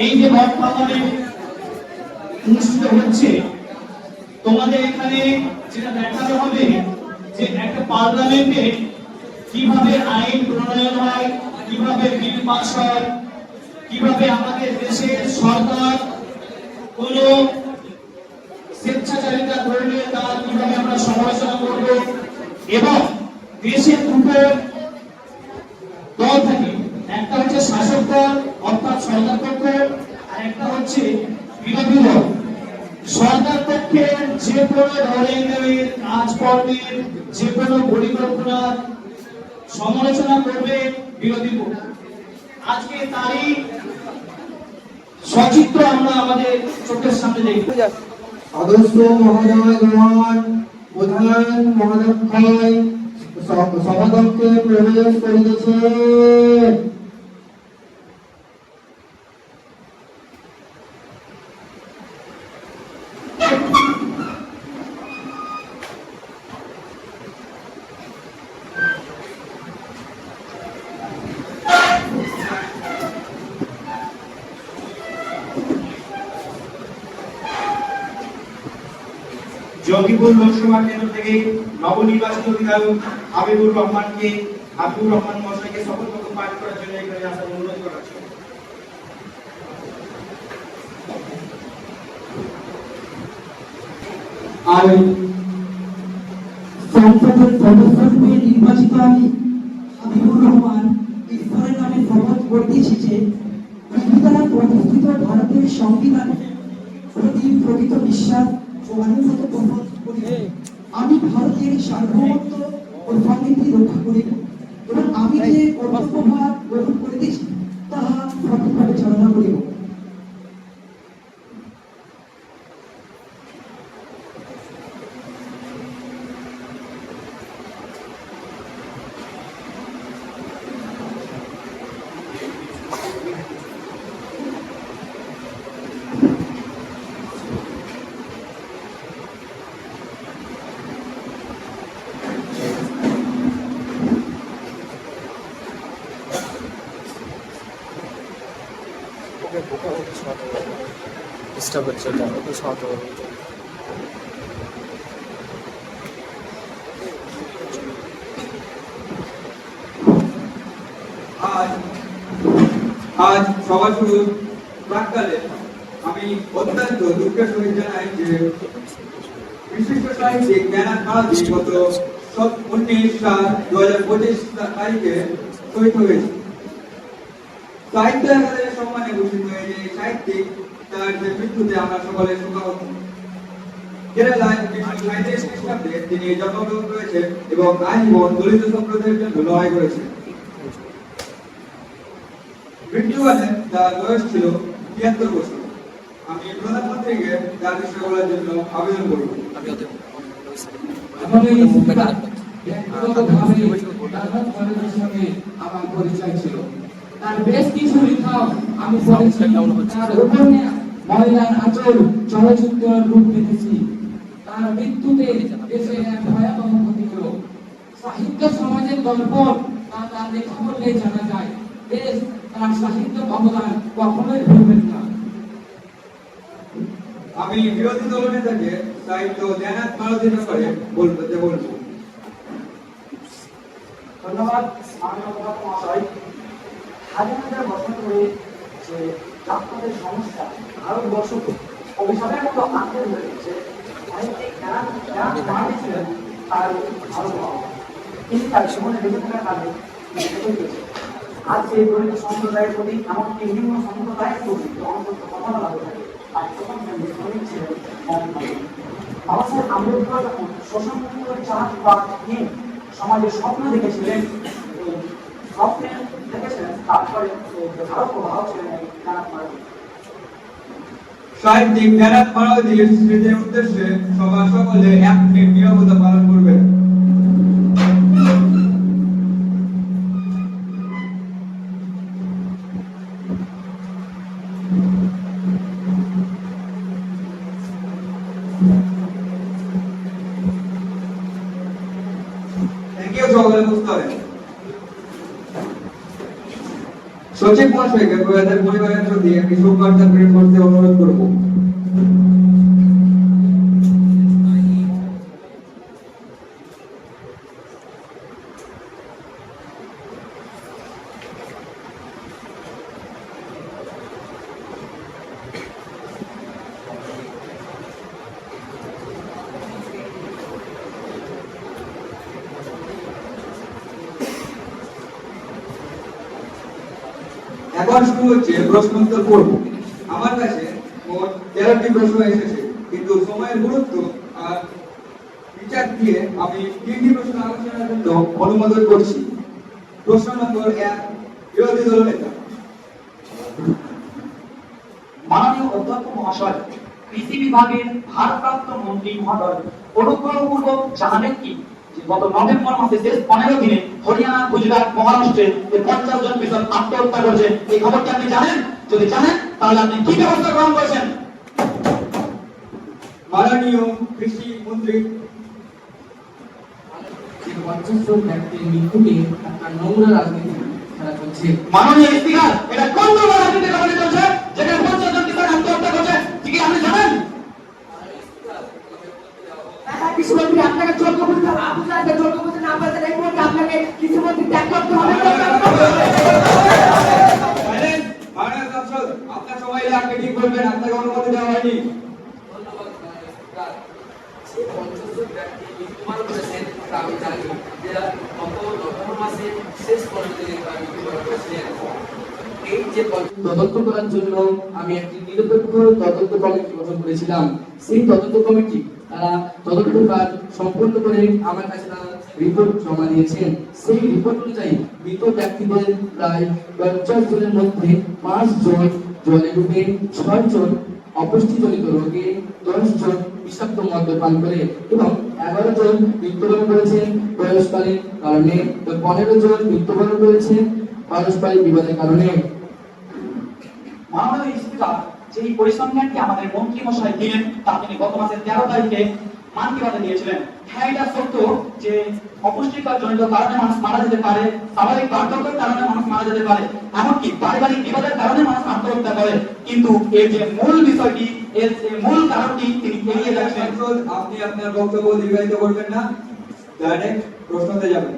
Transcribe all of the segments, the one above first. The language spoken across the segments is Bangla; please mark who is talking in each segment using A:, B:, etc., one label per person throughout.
A: এই যে মক পার্লামেন্ট অনুষ্ঠিত হচ্ছে, তোমাদের এখানে যেটা দেখানো হবে যে একটা পার্লামেন্টে কিভাবে আইন প্রণয়ন হয়, কিভাবে বিল পাস হয়, কিভাবে আমাদের দেশের সরকার কোন স্বেচ্ছাচারিতা করলে তা কিভাবে আমরা সমালোচনা করব, এবং দেশের দুটো দল থাকে, একটা হচ্ছে শাসক দল অর্থাৎ সরকার পক্ষ, আর একটা হচ্ছে বিরোধী দল। সরকার পক্ষের যে কোনো ধরনের কাজকর্মের যে কোনো পরিকল্পনার সমালোচনা করবে বিরোধী পক্ষ। আজকে তারই সচিত্র আমরা আমাদের চোখের সামনে দেখব।
B: সদস্য মহোদয়গণ, প্রধান মহাধ্যক্ষ সভাকক্ষে প্রবেশ করিতেছে।
C: জঙ্গিপুর লোকসভা কেন্দ্র থেকে নবনির্বাচিত বিধায়ক হাবিবুর রহমান মহাশয়কে শপথ বাক্য পাঠ করার জন্য এখানে আসার অনুরোধ করা হচ্ছে।
B: আমি সংসদের সদস্য রূপে নির্বাচিত আমি হাবিবুর রহমান ঈশ্বরের নামে শপথ করতেছি যে দ্বারা প্রতিষ্ঠিত ভারতের সংবিধানের প্রতি প্রকৃত বিশ্বাস ও আনুগত্য পোষণ করিব। আমি ভারতের সার্বভৌমত্ব ও সংহতি রক্ষা করিব এবং আমি যে কর্তব্যভার গ্রহণ করিতেছি তাহা সঠিকভাবে চালনা করিব।
D: ডিস্টার্ব হচ্ছে, এটা ওকে সরাতে হবে।
C: আজ সভা শুরু প্রাক্কালে আমি অত্যন্ত দুঃখের সহিত জানাই যে বিশিষ্ট সাহিত্যিক জ্ঞানাত মালতী গত 19/7/2025 তারিখে শহীদ হয়েছে। সাহিত্য একাডেমির সম্মানে ভূষিত হয়ে যে সাহিত্যিক তার যে মৃত্যুতে আমরা সকলে শোকাহত। কেরালায় 1937 খ্রিস্টাব্দে তিনি জন্মগ্রহণ করেছেন এবং আজীবন দলিত সম্প্রদায়ের জন্য লড়াই করেছেন। মৃত্যুকালে তার বয়স ছিল ৭৩ বছর। আমি প্রধানমন্ত্রীকে তার বিষয়ে বলার জন্য আবেদন করব।
E: আমার পরিচয় ছিল, তার বেশ কিছু লেখাও আমি পড়েছি। তার উপন্যাস ময়লার আঁচল চলচ্চিত্রের রূপ পেয়েছি। তার মৃত্যুতে দেশে এক ভয়াবহ ক্ষতি হলো। সাহিত্য সমাজের দর্পণ তার লেখা বললে জানা যায়। দেশ তার সাহিত্য অবদান কখনোই ভুলবেন না।
C: আমি বিরোধী দলনেতাকে সাহিত্য জ্ঞানাত মালতীর ব্যাপারে বলবো।
F: ধন্যবাদ মাননীয় অধ্যক্ষ মহাশয়। হাজার হাজার বছর ধরে যে আপনাদের সমস্যা ভারতবর্ষকে অভিশাপের মতো আঁকড়ে ধরে রেখেছে, সাহিত্যিক জ্ঞান ছিলেন তার ভারত তিনি তার জীবনে বেঁচে থাকার কাজে আজ সেই দলিত সম্প্রদায়ের প্রতি এমনকি নিম্ন সম্প্রদায়ের প্রতি অন্তত কথা বলা হয়ে থাকে। আর প্রথম শ্রমিক ছিলেন বাবা সাহেব আম্বেদকর যখন শোষণমুক্ত চাষবাস নিয়ে সমাজের স্বপ্ন দেখেছিলেন, স্বপ্নে দেখেছিলেন, তারপরে ভারত প্রবাহ ছিলেন জ্ঞানাত মালতী।
C: সাহিত্যিক জ্ঞানাত মালতীর স্মৃতির উদ্দেশ্যে সভা সকলে 1 মিনিট নীরবতা পালন করবেন। সচিব মহাশয়কে প্রয়াতের পরিবারের প্রতি একটি শোক বার্তা প্রেরণ করতে অনুরোধ করব। এখন শুরু হচ্ছে প্রশ্নোত্তর পর্ব। আমার কাছে মোট 13টি প্রশ্ন এসেছে, কিন্তু সময়ের গুরুত্ব আর বিচার দিয়ে আমি 3টি প্রশ্ন আলোচনার জন্য অনুমোদন করছি। প্রশ্ন নম্বর 1, বিরোধী দলনেতা।
F: মাননীয় অধ্যক্ষ মহাশয়, কৃষি বিভাগের ভারপ্রাপ্ত মন্ত্রী মহোদয় অনুগ্রহপূর্বক জানাবেন কি যে গত নভেম্বর মাসে শেষ 15 দিনে হরিয়ানা, গুজরাট, মহারাষ্ট্রে 50 জন কৃষক আত্মহত্যা করেছে, এই খবরটি আপনি জানেন? যদি জানেন তাহলে আপনি কি ব্যবস্থা গ্রহণ করেছেন?
C: মাননীয় কৃষি মন্ত্রী।
E: 50 জন ব্যক্তির মৃত্যুকে একটা নোংরা রাজনীতি খেলা চলছে।
A: মাননীয় স্পিকার, এটা কোন ধরনের রাজনীতি কারণে চলছে যেখানে 50 জন কৃষক আত্মহত্যা করছে? ঠিক আপনি জানেন?
B: কৃষিমন্ত্রী আপনাকে যোগ্য বলতে হবে, আপনি যাতে যোগ্য বলতে না পারেন এই মুহূর্তে আপনাকে কৃষিমন্ত্রী ত্যাগ করতে হবে।
C: মাননীয় সাংসদ, আপনার সময় এলে আপনি ঠিক বলবেন, আপনাকে অনুমতি দেওয়া হয়নি।
E: ধন্যবাদ মাননীয় স্পিকার। সেই 50 জন ব্যক্তি মৃত্যুবরণ করেছেন তা আমি জানি, যে গত নভেম্বর মাসে শেষ 15 দিনে তারা মৃত্যুবরণ করেছিলেন। এই যে তদন্ত করার জন্য আমি একটি নিরপেক্ষ তদন্ত কমিটি গঠন করেছিলাম। সেই তদন্ত কমিটি তারা তদন্ত কাজ সম্পূর্ণ করে আমার কাছে তারা রিপোর্ট জমা দিয়েছেন। সেই রিপোর্ট অনুযায়ী মৃত ব্যক্তিদের প্রায় 50 জনের মধ্যে 5 জন জলে ডুবে, 6 জন অপুষ্টিজনিত রোগে, 10 জন বিষাক্ত মদ্যপান করে এবং 11 জন মৃত্যুবরণ করেছেন বয়সকালীন কারণে, 15 জন মৃত্যুবরণ করেছেন পারস্পরিক বিবাদের কারণে।
F: মাননীয় স্পিকার, যে পরিসংখ্যানটি আমাদের মন্ত্রী মশাই দিলেন তা তিনি গত মাসের 13 তারিখে মান কি বাতে দিয়েছিলেন। হ্যাঁ, এটা সত্য যে অপুষ্টিকর জনিত কারণে মানুষ মারা যেতে পারে, স্বাভাবিক বার্ধক্যের কারণে মানুষ মারা যেতে পারে, এমনকি পারিবারিক বিবাদের কারণে মানুষ আত্মহত্যা করে, কিন্তু এর যে মূল বিষয়টি, এর যে মূল কারণটি তিনি এড়িয়ে যাচ্ছেন।
C: সাংসদ, আপনি আপনার বক্তব্য দীর্ঘায়িত করবেন না, ডাইরেক্ট প্রশ্নতে যাবেন।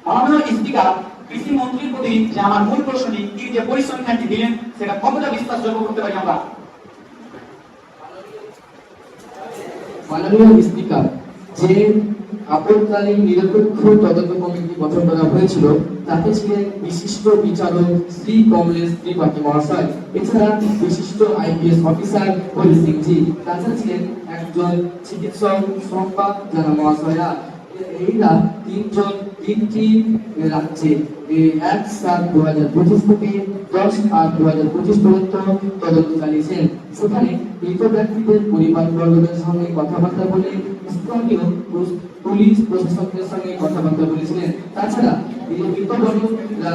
F: মাননীয় স্পিকার, কৃষি মন্ত্রীর প্রতি যে আমার মূল প্রশ্নটি, তিনি যে পরিসংখ্যানটি দিলেন সেটা কতটা বিশ্বাসযোগ্য করতে পারি আমরা?
E: মাননীয় স্পিকার, যে আপদকালীন নিরপেক্ষ তদন্ত কমিটি গঠন করা হয়েছিল তাতে ছিলেন বিশিষ্ট বিচারক শ্রী কমলেশ ত্রিপাঠী মহাশয়, এছাড়া বিশিষ্ট আইপিএস অফিসার হরি সিংজি, তাছাড়া ছিলেন একজন চিকিৎসক শম্পা জানা মহাশয়া। এইরা 3 জন 3টি রাজ্যে 1/7/2025 থেকে 10/8/2025 পর্যন্ত তদন্ত চালিয়েছেন। সেখানে মৃত ব্যক্তিদের পরিবারবর্গের সঙ্গে কথাবার্তা বলে স্থানীয় পুলিশ প্রশাসনের সঙ্গে কথাবার্তা বলেছিলেন। তাছাড়া মৃতবর্গরা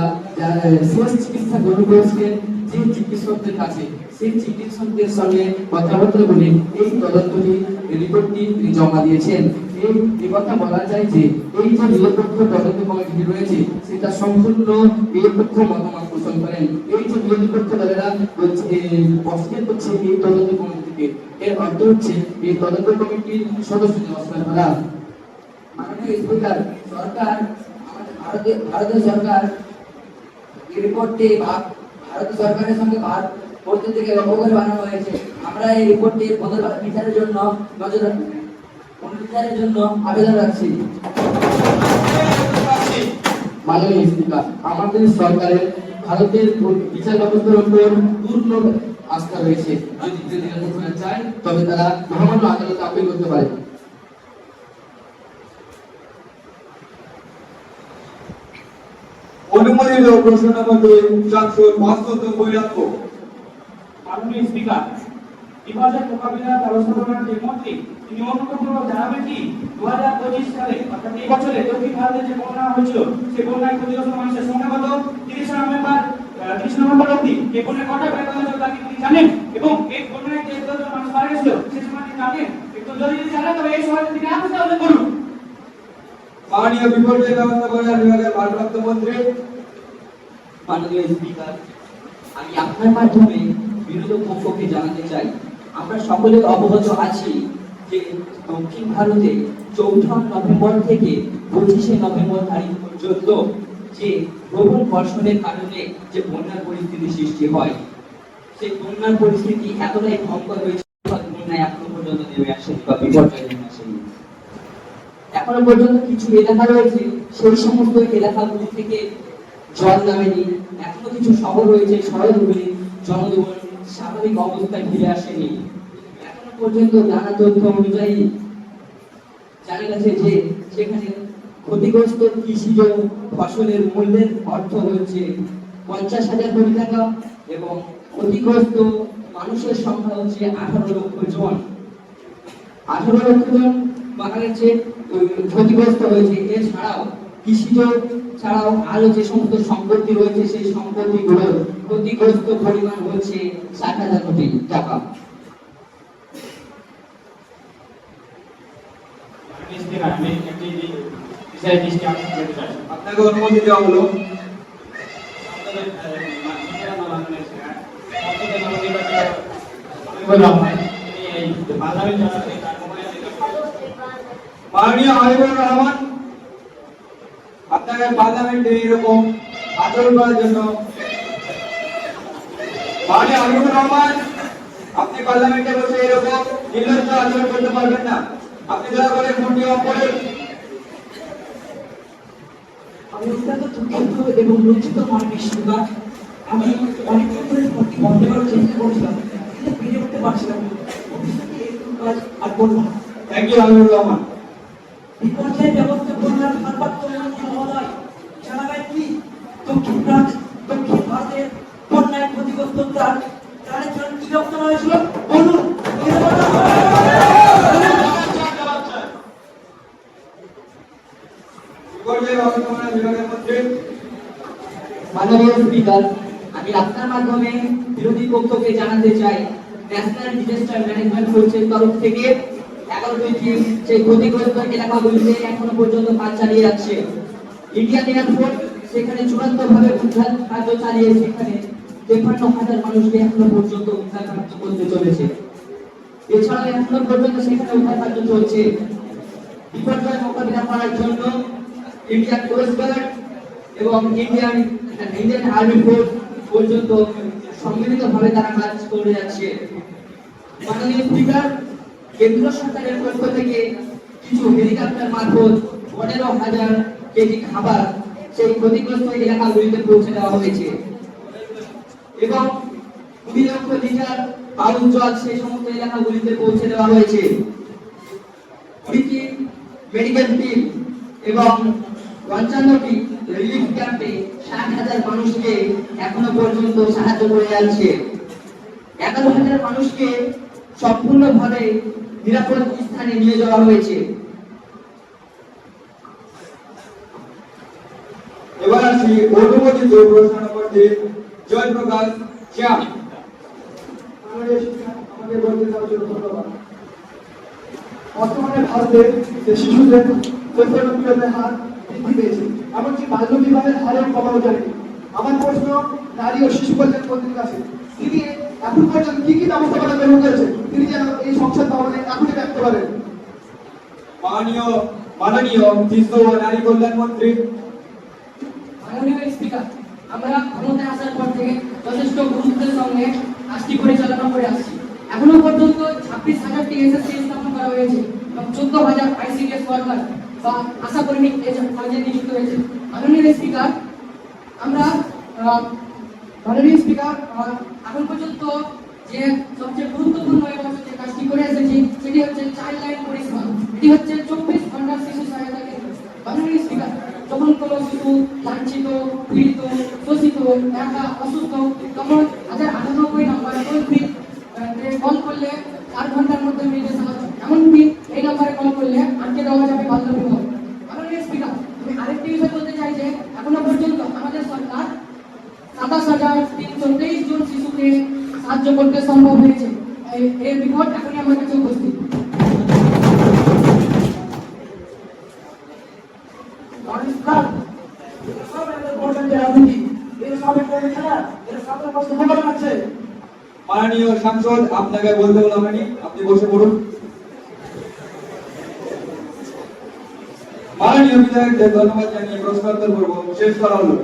E: শেষ চিকিৎসা গ্রহণ করেছিলেন যে চিকিৎসকদের কাছে, সেই চিকিৎসকদের সঙ্গে কথাবার্তা বলে এই তদন্তটি রিপোর্টটি জমা দিয়েছেন। এই কথা বলা যায় যে এই যে নিরপেক্ষ তদন্ত কমিটি রয়েছে সেটা সম্পূর্ণ নিরপেক্ষ মতামত পোষণ করেন। এই যে নিরপেক্ষ দলেরা অস্বীকার করছে এই তদন্ত কমিটিকে, এর অর্থ হচ্ছে এই তদন্ত কমিটির সদস্যদের অস্বীকার করা। মাননীয় স্পিকার, সরকার ভারতীয় সরকার এই রিপোর্টটি ভারতীয় সরকারের সঙ্গে ভারত থেকে অবগত বানানো হয়েছে। আমরা এই রিপোর্টটি বিচারের জন্য আবেদন রাখছি। মাননীয় স্পিকার, আমাদের সরকারের ভারতের বিচার ব্যবস্থার উপর পূর্ণ আস্থা রয়েছে। যদি চায় তবে তারা মহামান্য আদালতে আপিল করতে পারে।
C: অনুমোদিত প্রশ্ন নম্বর 2, সাংসদ ভাস্কর বৈরাগ্য।
A: মাননীয় স্পিকার, বিপদের মোকাবিলার ব্যবস্থাপনার যে মন্ত্রী তিনি অনুগ্রহপূর্বক জানাবেন কি 2025 সালে অর্থাৎ এই বছরে দক্ষিণ ভারতে যে বন্যা হয়েছিল সেই বন্যায় ক্ষতিগ্রস্ত মানুষের সংখ্যা কত? 30 নভেম্বর অবধি এই বন্যায় কটা ব্যক্তি হয়েছিল তা কি তিনি জানেন? এবং এই বন্যায় যে 10 জন মানুষ মারা গেছিল সেই সময় তিনি জানেন? একটু যদি জানেন তবে এই সময় তিনি আপনি উল্লেখ করুন।
C: মাননীয় বিপর্যয় ব্যবস্থাপনা বিভাগের ভারপ্রাপ্ত মন্ত্রী।
G: মাননীয় স্পিকার, আমি আপনার মাধ্যমে বিরোধী পক্ষকে জানাতে চাই, আমরা সকলে অবগত আছি যে দক্ষিণ ভারতে ৪ঠা নভেম্বর থেকে 25শে নভেম্বর তারিখ পর্যন্ত যে প্রবল বর্ষণের কারণে যে বন্যার পরিস্থিতি সৃষ্টি হয়, সেই বন্যার পরিস্থিতি এতটাই ভয়ঙ্কর হয়েছে, বন্যায় এখনো পর্যন্ত নেমে আসেনি বা বিপর্যয় নেমে আসেনি। এখনো পর্যন্ত কিছু এলাকা রয়েছে, সেই সমস্ত এলাকাগুলি থেকে জল নামেনি। এখনো কিছু শহর রয়েছে, শহরগুলি জনজীবন স্বাভাবিক অবস্থায় ফিরে আসেনি। এখনো পর্যন্ত নানা তথ্য অনুযায়ী জানা গেছে যে সেখানে ক্ষতিগ্রস্ত কৃষিজ ফসলের মূল্যের অর্থ হচ্ছে 50,000 কোটি টাকা এবং ক্ষতিগ্রস্ত মানুষের সংখ্যা হচ্ছে 18 লক্ষ জন। 18 লক্ষ জন মারা গেছে, ক্ষতিগ্রস্ত হয়েছে। এছাড়াও কৃষিজ ছাড়াও আরো যে সমস্ত সম্পত্তি রয়েছে, সেই সম্পত্তিগুলোর ক্ষতিগ্রস্ত পরিমাণ হচ্ছে 60,000 কোটি টাকা।
A: আমি একটি বিষয় দৃষ্টি আকর্ষণ করতে চাই।
C: আপনাকে অনুমতি দেওয়া হলো। মাননীয় হাবিবুর রহমান, আপনাকে পার্লামেন্টে এরকম আচরণ করার জন্য। মাননীয় হাবিবুর রহমান, আপনি পার্লামেন্টে বসে এরকম নির্লজ্জ আচরণ করতে পারবেন না। আপনি দয়া করে ফোনটি অফ করুন।
B: আমি অত্যন্ত দুঃখিত এবং লজ্জিত মাননীয় স্পিকার। আমি অনেকক্ষণ ধরে ফোনটি বন্ধ করার চেষ্টা করছিলাম, কিন্তু ফিরে উঠতে পারছিলাম না। ভবিষ্যতে এরকম কাজ আর করবো না।
C: Thank you Habibur Rahman.
B: বিপর্যয় ব্যবস্থাপনার ভারপ্রাপ্ত মহোদয়, জানাবেন কি দক্ষিণ ভারতের বন্যায় ক্ষতিগ্রস্ত তাদের জন্য কি ব্যবস্থা হয়েছিল বলুন।
C: বিপর্যয় ব্যবস্থাপনা বিভাগের মন্ত্রী।
G: মাননীয় স্পিকার, আমি আপনার মাধ্যমে বিরোধী পক্ষকে জানাতে চাই, ন্যাশনাল ডিজাস্টার ম্যানেজমেন্ট ফোর্সের তরফ থেকে 11টি টিম সেই ক্ষতিগ্রস্ত এলাকাগুলিতে এখনো পর্যন্ত কাজ চালিয়ে যাচ্ছে। ইন্ডিয়ান এয়ারফোর্স সেখানে চূড়ান্তভাবে উদ্ধার কার্য চালিয়ে সেখানে 53,000 মানুষকে এখনো পর্যন্ত উদ্ধার কার্য করতে চলেছে। এছাড়াও এখনো পর্যন্ত সেখানে উদ্ধার কার্য চলছে। বিপর্যয় মোকাবিলা করার জন্য ইন্ডিয়ান কোস্ট গার্ড এবং ইন্ডিয়ান আর্মি ফোর্স পর্যন্ত সম্মিলিতভাবে তারা কাজ করে যাচ্ছে। মাননীয় স্পিকার, কেন্দ্র সরকারের পক্ষ থেকে কিছু হেলিকপ্টার মারফত 15,000 কেজি খাবার সেই ক্ষতিগ্রস্ত এলাকাগুলিতে পৌঁছে দেওয়া হয়েছে এবং 20 লক্ষ লিটার পানীয় জল সেই সমস্ত এলাকাগুলিতে পৌঁছে দেওয়া হয়েছে। 20টি মেডিকেল টিম এবং 55টি রিলিফ ক্যাম্পে 60,000 মানুষকে এখনো পর্যন্ত সাহায্য করে যাচ্ছে। 11,000 মানুষকে সম্পূর্ণভাবে নিরাপদ স্থানে নিয়ে যাওয়া হয়েছে।
C: এবার আসি অনুমোদিত প্রশ্ন নম্বর 3, জয়প্রকাশ শ্যাম।
F: আমাকে বলতে দেওয়ার জন্য ধন্যবাদ। বর্তমানে ভারতে যে শিশুদের যৌনপীড়নের হার বৃদ্ধি পেয়েছে, এমনকি বাল্য বিবাহের হারেও কমানো যায়নি। আমার প্রশ্ন নারী ও শিশু কল্যাণ মন্ত্রীর কাছে, তিনি এখন পর্যন্ত কি কি ব্যবস্থাপনা গ্রহণ করেছেন, তিনি যেন এই সংসদ ভবনে এখনই ব্যক্ত করেন।
C: মাননীয় শিশু ও নারী কল্যাণ মন্ত্রী।
E: মাননীয় স্পিকার, আমরা ক্ষমতায় আসার পর থেকে যথেষ্ট গুরুত্বের সঙ্গে কাজটি পরিচালনা করে আসছি। এখনো পর্যন্ত 26,000টি এসএসসি স্থাপন করা হয়েছে এবং 14,000 আইসিডিএস ওয়ার্কার বা আশাকর্মী কাজে নিযুক্ত হয়েছে। মাননীয় স্পিকার, এখন পর্যন্ত যে সবচেয়ে গুরুত্বপূর্ণ এবং যে কাজটি করে এসেছি সেটি হচ্ছে চাইল্ড লাইন পরিষেবা। এটি হচ্ছে 24 ঘন্টার শিশু সহায়তা কেন্দ্র। মাননীয় স্পিকার, যখন কোনো শিশু লাঞ্ছিত, পীড়িত, শোষিত, একা, অসুস্থ, তখন 1098 নম্বরে টোল ফ্রি কল করলে 4 ঘন্টার মধ্যে মিলে সাহায্য। এমনকি এই নম্বরে কল করলে আটকে দেওয়া যাবে বাল্য বিবাহ। মাননীয় স্পিকার, আমি আরেকটি বিষয় বলতে চাই যে এখনো পর্যন্ত আমাদের সরকার 27,323 জন শিশুকে সাহায্য করতে সম্ভব হয়েছে। এর রিপোর্ট এখনই আমার কাছে উপস্থিত।
B: বলবেন যে রাজনীতি এর সবে
F: বক্তব্য বলার আছে?
C: মাননীয় সাংসদ, আপনাকে বলতে বলা হয়নি, আপনি বসে পড়ুন। মাননীয় বিধায়কদের ধন্যবাদ জানিয়ে প্রশ্নোত্তর পর্ব শেষ করা হলো।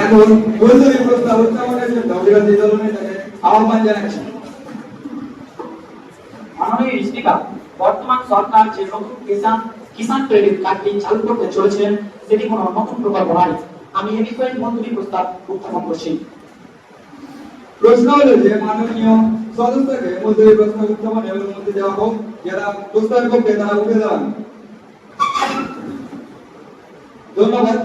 C: এখন বৈতরণী প্রস্তাব উত্থাপনের জন্য বিরোধী দলনেতাকে আহ্বান জানাচ্ছি।
F: মাননীয় স্পিকার, বর্তমান সরকার যে নতুন কিষাণ ক্রেডিট কার্ডটি চালু করতে চলেছেন সেটি কোনো নতুন প্রকল্প নয়। আমি এ বিষয়ে মঞ্জুরি প্রস্তাব উত্থাপন করছি।
C: প্রশ্ন হলো যে মাননীয় সদস্যকে মঞ্জুরি প্রস্তাব উত্থাপনের অনুমতি দেওয়া হোক। যারা প্রস্তাবের পক্ষে তারা উঠে দাঁড়ান। ধন্যবাদ।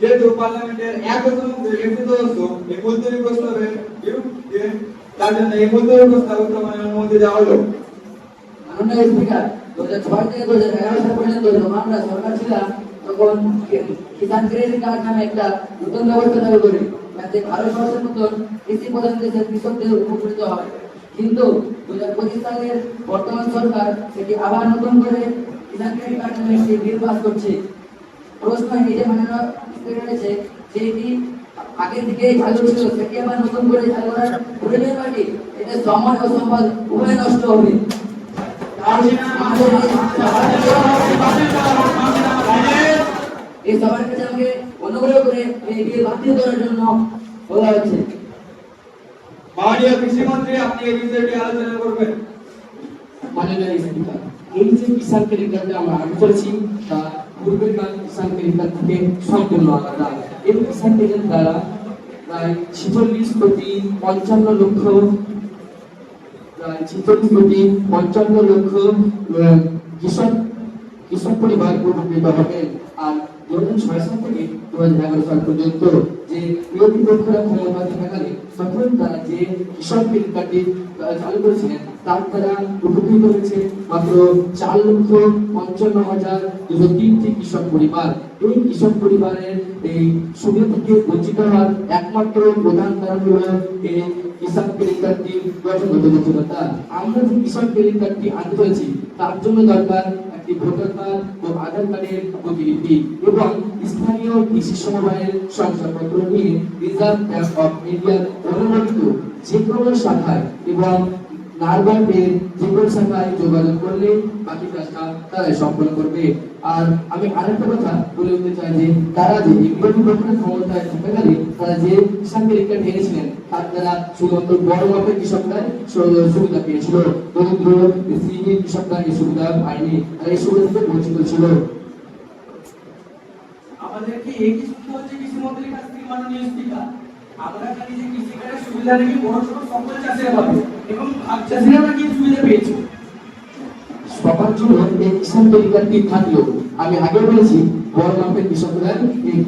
C: যেহেতু পার্লামেন্টের এক বছরের একটি সদস্য এই মঞ্জুরি প্রস্তাবের বিরুদ্ধে, তার জন্য এই মঞ্জুরি প্রস্তাব উত্থাপনের অনুমতি দেওয়া হলো।
G: মাননীয় স্পিকার, 2006 থেকে 2011 সাল পর্যন্ত যখন আমরা সরকার ছিলাম তখন কিষাণ ক্রেডিট কার্ড নামে একটা নতুন ব্যবস্থা চালু করি, যাতে ভারতবর্ষের মতন কৃষি প্রধান দেশের কৃষকদের উপকৃত হয়। কিন্তু 2025 সালের বর্তমান সরকার সেটি আবার নতুন করে কিষাণ ক্রেডিট কার্ড নামে একটি বিল পাস করছে। প্রশ্ন এই যে মাননীয় স্পিকার রয়েছে, যেটি আগের দিকে চালু ছিল সেটি আবার নতুন করে চালু করার প্রয়োজন বাকি, এতে সময় ও সম্পদ উভয় নষ্ট হবে। এই সবার কাছে আমাকে অনুগ্রহ করে এই বিল বাতিল করার জন্য বলা হচ্ছে।
C: মাননীয় কৃষিমন্ত্রী, আপনি এই বিষয়টি আলোচনা করবেন।
E: মাননীয় স্পিকার, এই যে কিষাণ ক্রেডিট কার্ডে আমরা আগে করেছি তা পূর্বেকার কিষাণ ক্রেডিট কার্ড থেকে সম্পূর্ণ আলাদা। এই কিষাণ ক্রেডিট দ্বারা প্রায় 46 কোটি 55 লক্ষ কৃষক পরিবার উপকৃত হবেন। আর 2006 সাল থেকে 2011 সাল পর্যন্ত যে বিরোধী পক্ষরা ক্ষমতায় থাকালে তখন তারা যে কৃষক ক্রেডিট কার্ডটি চালু করেছিলেন তার দ্বারা উপকৃত হয়েছে মাত্র 4,55,203টি কৃষক পরিবার। এই কৃষক পরিবারের এই সুবিধা থেকে বঞ্চিত হওয়ার একমাত্র প্রধান কারণ হল এই কিষাণ ক্রেডিট কার্ডটি গঠনগত জটিলতা। আমরা যে কিষাণ ক্রেডিট কার্ডটি আনতে চলেছি তার জন্য দরকার একটি ভোটার কার্ড ও আধার কার্ডের প্রতিলিপি এবং স্থানীয় কৃষি সমবায়ের শংসাপত্র নিয়ে রিজার্ভ ব্যাংক অফ ইন্ডিয়ার অনুমোদিত যে কোনো শাখায় এবং নারবান্ডের যে কোনো শাখায় যোগাযোগ করলে বাকি কাজটা তারাই সম্পন্ন করবে। আর আমি আরেকটা কথা বলে দিতে চাই যে তারা যে বিরোধী পক্ষের ক্ষমতায় থাকাকালে তারা যে কিষাণ ক্রেডিট কার্ড এনেছিলেন তার দ্বারা শুধুমাত্র বড় মাপের কৃষকরা সুবিধা পেয়েছিল, দরিদ্র শ্রেণীর কৃষকরা এই সুবিধা পায়নি, আর এই সুবিধা থেকে বঞ্চিত ছিল।
F: আমাদেরকে এই কি শুনতে হচ্ছে কৃষিমন্ত্রীর কাছ থেকে? মাননীয় স্পিকার, আমরা জানি যে কৃষিকাজের সুবিধা নাকি বড় ছোট সকল চাষিরা পাবে এবং ভাগ চাষিরা নাকি সুবিধা পেয়েছে।
E: সবার জন্য এই কিষাণ ক্রেডিট কার্ডটি থাকলেও আমি আগে বলেছি বড় মাপের কৃষকরা এই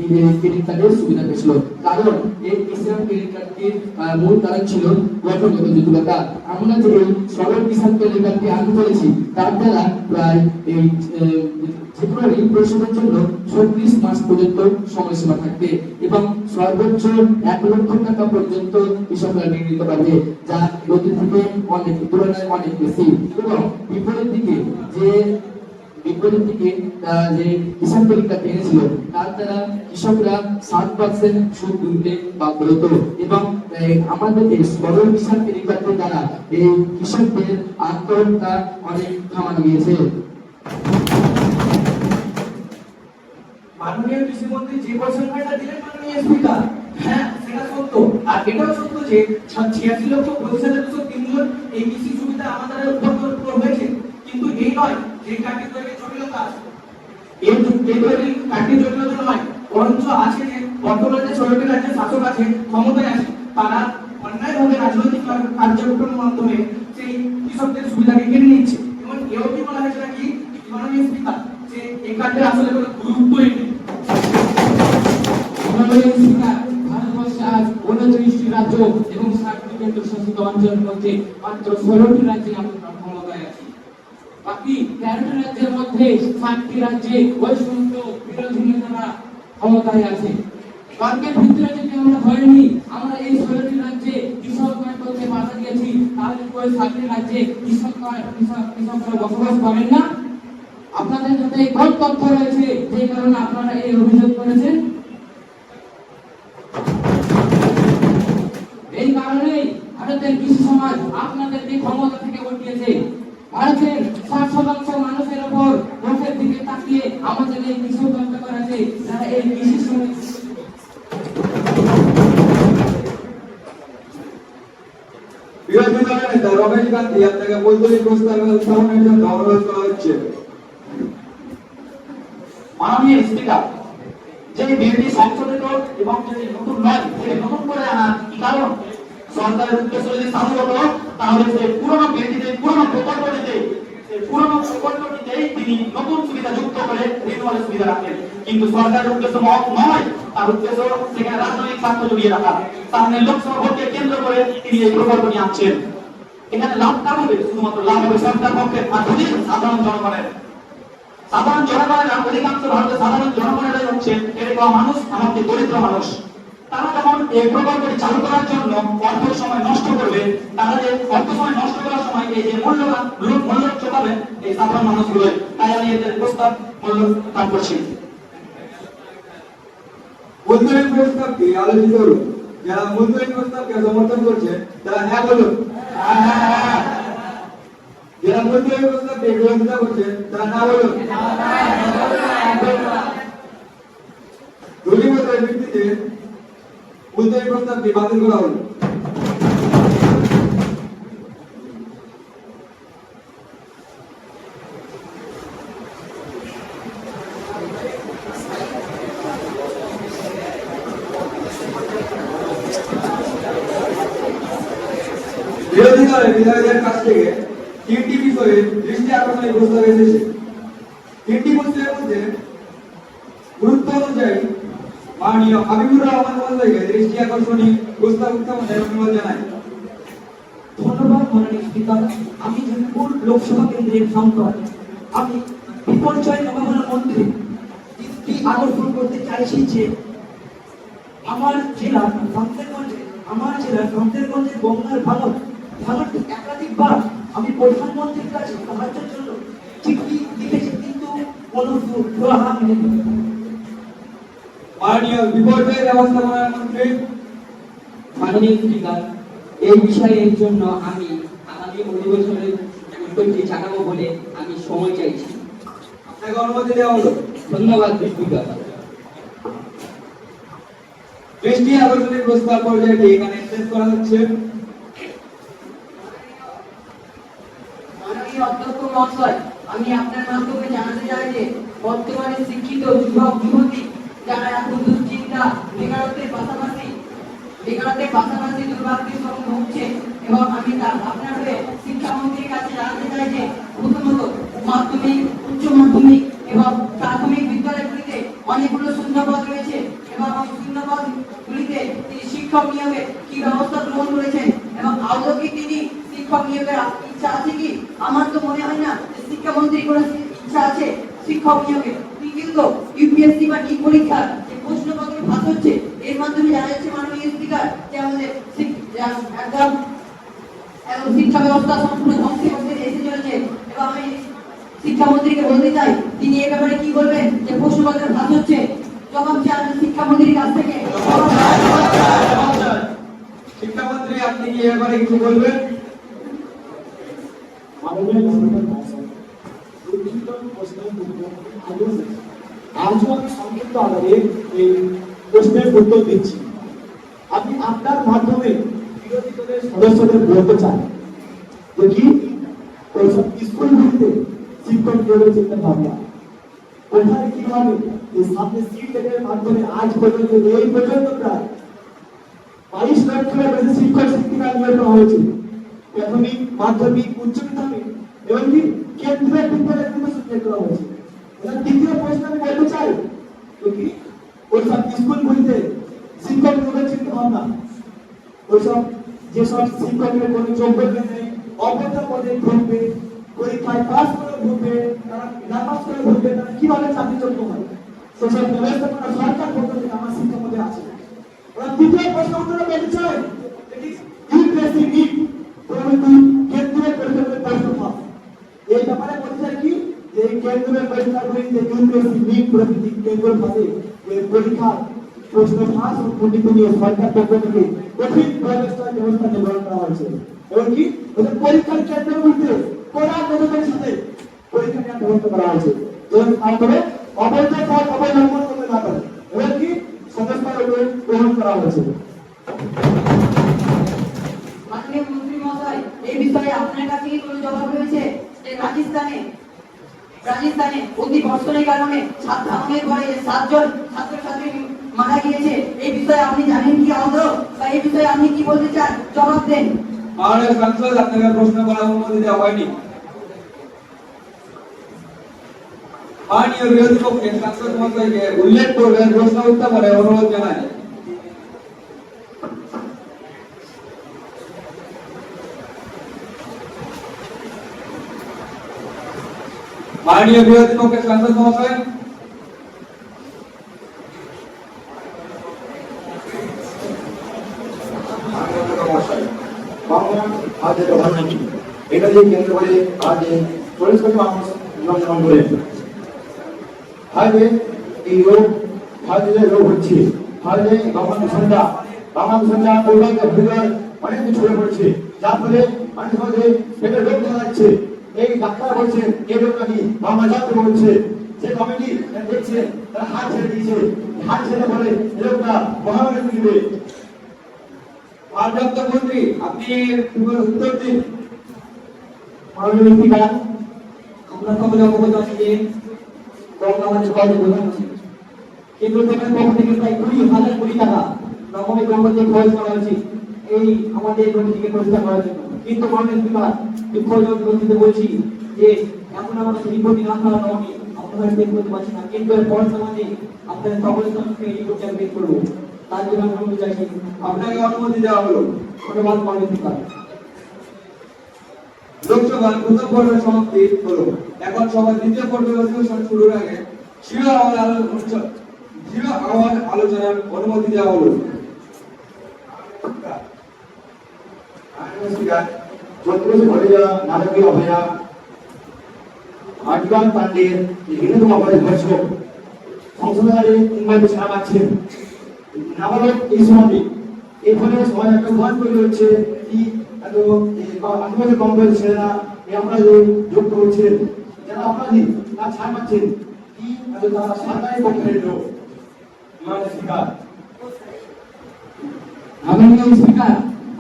E: ক্রেডিট কার্ডের সুবিধা পেয়েছিল, কারণ এই কিষাণ ক্রেডিট কার্ডটির মূল কারণ ছিল গঠনগত জটিলতা। আমরা যে এই সরল কিষাণ ক্রেডিট কার্ডটি আনতে চলেছি তার দ্বারা প্রায় এই যেকোনো ঋণ পরিশোধের জন্য 36 মাস পর্যন্ত সময়সীমা থাকবে এবং সর্বোচ্চ 1 লক্ষ টাকা পর্যন্ত কৃষকরা ঋণ নিতে পারবে, যা গতি থেকে অনেক তুলনায় অনেক বেশি। এবং বিপরীত দিকে যে কিষাণ ক্রেডিট কার্ড এনেছিল তার দ্বারা কৃষকরা 7% সুদ দিতে বাধ্য হতো এবং আমাদের এই সরল কিষাণ ক্রেডিট কার্ডের দ্বারা এই কৃষকদের আত্মহত্যা অনেক থামানো গিয়েছে।
F: মাননীয় কৃষিমন্ত্রী যে পরিসংখ্যানটা দিলেন মাননীয় স্পিকার, হ্যাঁ সেটা সত্য। আর এটাও সত্য যে 86,25,203 জন এই কৃষি সুবিধা আমাদের উপর হয়েছে। কিন্তু এই নয় যে কার্ডটি তৈরি জটিলতা আছে, এই তৈরি কার্ডটি জটিলতা নয়, বরঞ্চ আছে যে বর্তমানে যে 16টি রাজ্যের শাসক আছে ক্ষমতায় আছে তারা অন্যায়ভাবে রাজনৈতিক কার্যক্রমের মাধ্যমে সেই কৃষকদের সুবিধাকে কেড়ে নিচ্ছে। এবং এও কি বলা হয়েছে নাকি মাননীয় স্পিকার যে এই কার্ডের আসলে কোনো গুরুত্বই নেই।
E: ভারতবর্ষে আজ 29টি রাজ্য এবং 7টি কেন্দ্রশাসিত অঞ্চলের মধ্যে মাত্র 16টি রাজ্যে আমরা ক্ষমতায় আছি। বাকি 13টি রাজ্যের মধ্যে 7টি রাজ্যে ওই সমস্ত বিরোধী নেতারা ক্ষমতায় আছে। তর্কের ভিতরে যদি আমরা ধরে নিই, আমরা এই 16টি রাজ্যে কৃষকরা করতে বাধা দিয়েছি, তাহলে ওই 7টি রাজ্যে কৃষকরা বসবাস করেন না। আপনাদের সাথে কোন তথ্য রয়েছে যে কারণে আপনারা এই অভিযোগ করেছেন? এই কারণেই ভারতের কৃষি সমাজ আপনাদেরকে ক্ষমতা থেকে উঠিয়েছে। ভারতের 60% মানুষের উপর মুখের দিকে তাকিয়ে আমাদের এই কৃষক হত্যা করেছে, যারা এই কৃষি সমাজ।
C: বিরোধী দলের নেতা রমেশ গান্ধী আপনাকে বৈতনিক প্রস্তাবের উত্থাপনের জন্য অনুরোধ করা হচ্ছে।
A: মাননীয় স্পিকার, যে বিলটি সংশোধিত এবং যদি নতুন নয় সেটা নতুন করে আনার কি কারণ? সরকারের উদ্দেশ্য যদি সাধু হতো তাহলে সে পুরনো বিলটিতে পুরনো প্রকল্পটিতেই তিনি নতুন সুবিধা যুক্ত করে রিনিউয়াল সুবিধা রাখেন। কিন্তু সরকারের উদ্দেশ্য মহৎ নয়, তার উদ্দেশ্য সেখানে রাজনৈতিক স্বার্থ জড়িয়ে রাখা। সামনে লোকসভা ভোটকে কেন্দ্র করে তিনি এই প্রকল্পটি আনছেন। এখানে লাভ কার হবে? শুধুমাত্র লাভ হবে সরকার পক্ষের, আর যদি সাধারণ জনগণের। সাধারণ জনগণের অধিকাংশ ভারতের সাধারণ জনগণেরাই হচ্ছে এরকম মানুষ, এমনকি দরিদ্র মানুষ। তারা যখন এই প্রকল্পটি চালু করার জন্য অর্থ সময় নষ্ট করবে, তারা যে অর্থ সময় নষ্ট করার সময় এই যে মূল্য চোকাবে এই সাধারণ মানুষগুলো। তাই আমি এদের প্রস্তাব মূল্য দান করছি।
C: মূলধনী প্রস্তাবটি আলোচিত হলো। যারা মূলধনী প্রস্তাবকে সমর্থন করছে তারা হ্যাঁ বলুন। যারা মূলধনী প্রস্তাবকে বিরোধিতা করছে তারা না বলুন। দলীয়তার ভিত্তিতে মূলধনী প্রস্তাবটি বাতিল করা হলো। বিরোধী দলের বিধায়কদের কাছ থেকে 3টি বিষয়ে দৃষ্টি আকর্ষণের প্রস্তাব এসেছে। 3টি প্রস্তাবের মধ্যে গুরুত্ব অনুযায়ী মাননীয় হাবিবুর রহমান মহোদয়কে দৃষ্টি আকর্ষণী প্রস্তাব উত্থাপনের অনুরোধ জানাই।
B: ধন্যবাদ মাননীয় স্পিকার। আমি জয়পুর লোকসভা কেন্দ্রের সাংসদ, আমি বিপর্যয় মোকাবিলা মন্ত্রী দৃষ্টি আকর্ষণ করতে চাইছি যে আমার জেলা শামসেরগঞ্জের বন্যার ভাঙনটি একাধিকবার আমি প্রধানমন্ত্রীর কাছে সাহায্যের জন্য চিঠি লিখেছি, কিন্তু কোনো সুরাহা মেলেনি।
C: মাননীয় বিপর্যয় ব্যবস্থাপনা মন্ত্রী।
G: মাননীয় স্পিকার, এই বিষয়ের জন্য আমি আগামী অধিবেশনে উত্তরটি জানাবো বলে আমি সময় চাইছি।
C: আপনাকে অনুমতি দেওয়া হলো।
G: ধন্যবাদ স্পিকার।
C: দৃষ্টি আকর্ষণী প্রস্তাব পর্যায়টি এখানে শেষ করা হচ্ছে।
G: মাননীয় অধ্যক্ষ মহাশয়, আমি আপনার মাধ্যমে জানাতে চাই যে বর্তমানে শিক্ষিত যুবক যুবতী যারা এখন দুশ্চিন্তা বেকারত্বের পাশাপাশি দুর্ভাগ্যের সঙ্গে ভুগছে, এবং আমি আপনার হয়ে শিক্ষামন্ত্রীর কাছে জানাতে চাই যে প্রথমত মাধ্যমিক, উচ্চ মাধ্যমিক এবং প্রাথমিক বিদ্যালয়গুলিতে অনেকগুলো শূন্যপদ রয়েছে, এবং ওই শূন্যপদগুলিতে তিনি শিক্ষক নিয়োগে কি ব্যবস্থা গ্রহণ করেছেন, এবং আদৌ কি তিনি শিক্ষক নিয়োগের ইচ্ছা আছে কি? আমার তো মনে হয় না যে শিক্ষামন্ত্রীর কোনো ইচ্ছা আছে শিক্ষক নিয়োগে। কিন্তু ইউপিএসসি বা নিট পরীক্ষার যে প্রশ্নপত্র ফাঁস হচ্ছে, এর মাধ্যমে জানা যাচ্ছে মাননীয় স্পিকার যে আমাদের একদম শিক্ষা ব্যবস্থা সম্পূর্ণ ধ্বংসের মধ্যে এসে চলেছে। এবং আমি শিক্ষামন্ত্রীকে বলতে চাই তিনি এ ব্যাপারে কি বলবেন যে প্রশ্নপত্র ফাঁস হচ্ছে। জবাব চাই আমি শিক্ষামন্ত্রীর কাছ থেকে।
C: শিক্ষামন্ত্রী, আপনি কি এ ব্যাপারে কিছু বলবেন?
F: আজও আমি সংক্ষিপ্ত আকারে এই প্রশ্নের উত্তর দিচ্ছি। আমি আপনার মাধ্যমে বিরোধী দলের সদস্যদের বলতে চাই যে কি স্কুলগুলিতে শিক্ষক নিয়োগের চিন্তা ভাবনা কোথায় কিভাবে এই সামনে সিট টেটের মাধ্যমে আজ পর্যন্ত এই পর্যন্ত প্রায় 22 লক্ষের বেশি শিক্ষক শিক্ষিকা নিয়োগ করা হয়েছে। প্রাথমিক, মাধ্যমিক, উচ্চ মাধ্যমিক এবং কি কেন্দ্রীয় বিদ্যালয়গুলো নিয়োগ করা হয়েছে। দ্বিতীয় প্রশ্ন আমি বলতে চাই কি ওইসব স্কুলগুলিতে শিক্ষক নিয়োগের চিন্তা ভাবনা, ওইসব যেসব শিক্ষকের কোনো যোগ্যতা নেই, অবৈধ পদে ঢুকবে, পরীক্ষায় পাস করে ঢুকবে, তারা না পাস করে ঢুকবে, তারা কিভাবে চাকরিযোগ্য হয়? সেই ব্যবস্থাপনা সরকার পক্ষ থেকে আমার শিক্ষা মধ্যে আছে। ওরা দ্বিতীয় প্রশ্ন উত্তরে বলতে চাই ইউপিএসসি নিট কেন্দ্রীয় পরীক্ষাগুলি প্রশ্ন ফাঁস। এই ব্যাপারে বলতে চাই কি যে এই কেন্দ্রীয় পরীক্ষাগুলি যে ইউপিএসসি নিট কেন্দ্র ফাঁসে এই পরীক্ষার প্রশ্ন ফাঁস ও ত্রুটি নিয়ে সরকার পক্ষ থেকে কঠিন ব্যবস্থা গ্রহণ করা হয়েছে। এবং কি ওদের পরীক্ষার কেন্দ্রগুলিতে কড়া নজরের সাথে পরীক্ষা নেওয়ার ব্যবস্থা করা হয়েছে। এবং তারপরে অবৈধ পথ অবলম্বন করতে না পারে এবং কি সংস্কার গ্রহণ করা হয়েছে।
G: মাননীয় মন্ত্রী মহোদয়, এই বিষয়ে আপনার কাছে কি কোনো জবাব রয়েছে? এই রাজস্থানে অতি বর্ষণের কারণে ছাত্রাঙ্গের ঘরে 7 জন ছাত্রছাত্রী মারা গিয়েছে। এই বিষয়ে আপনি জানেন কি আদৌ, বা এই বিষয়ে আপনি কি বলতে চান? জবাব দেন।
C: মাননীয় সাংসদ, আপনাকে প্রশ্ন করার অনুমতি দেওয়া হয়নি। মাননীয় বিরোধী পক্ষের সাংসদ মহোদয়কে উল্লেখ করবেন, প্রশ্ন উত্থাপনে অনুরোধ জানাই। মাননীয় বিরোধী পক্ষের সাংসদ মহোদয়।
H: আজ প্রধানমন্ত্রী এটা যে কেন্দ্র করে আজ 40 কোটি মানুষ জন্মগ্রহণ করেন। আজ এই রোগ হচ্ছে, আজ বাংলাদেশটা অনেক কিছু ছড়ে পড়ছে, যার ফলে মানুষের মধ্যে পেটের রোগ দেখা যাচ্ছে। এই ডাক্তার বলছেন এই রোগ নাকি বাংলাদেশ বলছে, যে কমিটি দেখছে তারা হাত ছেড়ে দিয়েছে, হাত ছেড়ে বলে এই রোগটা মহামারী দিবে।
C: মাননীয় মন্ত্রী, আপনি উত্তর দিন।
B: মাননীয় স্পিকার, আমরা সকলে অবগত আছি যে আমাদের কলেজে প্রধানমন্ত্রী কেন্দ্র সরকারের পক্ষ থেকে প্রায় 20,000 কোটি টাকা রকমের গণপতি খরচ করা হয়েছে এই আমাদের নদীকে পরিষ্কার করার জন্য। কিন্তু মাননীয় স্পিকার, দুঃখজনক গতিতে বলছি যে এখন আমরা রিপোর্ট না করা নয়, আপনারা বের করতে পারছি না, কিন্তু এর বর্তমানে আপনাদের সকলের সঙ্গে রিপোর্টটা বের করবো। তার জন্য আমি অনুমতি চাইছি।
C: আপনাকে অনুমতি দেওয়া হলো।
B: ধন্যবাদ মাননীয় স্পিকার।
C: লোকসভার প্রথম পর্বের সমাপ্তি হলো। এখন সভার দ্বিতীয় পর্বের অধিবেশন শুরুর আগে জিরো আওয়ার আলোচনার অনুমতি দেওয়া হলো।
H: নাটকীয় অভিনয় আটগান পান্ডের হিন্দু অপরাধ ধর্ষক সংশোধনারে উন্মাদে ছাড়া পাচ্ছেন নাবালক এই সমাধি। এর ফলে সবাই একটা ঘর তৈরি হচ্ছে কি এত আদিবাসী কম্পাস ছেলেরা এই অপরাধে যুক্ত হচ্ছেন, যারা অপরাধী তারা ছাড় পাচ্ছেন কি তারা সরকারি পক্ষের লোক।
E: মাননীয় স্পিকার,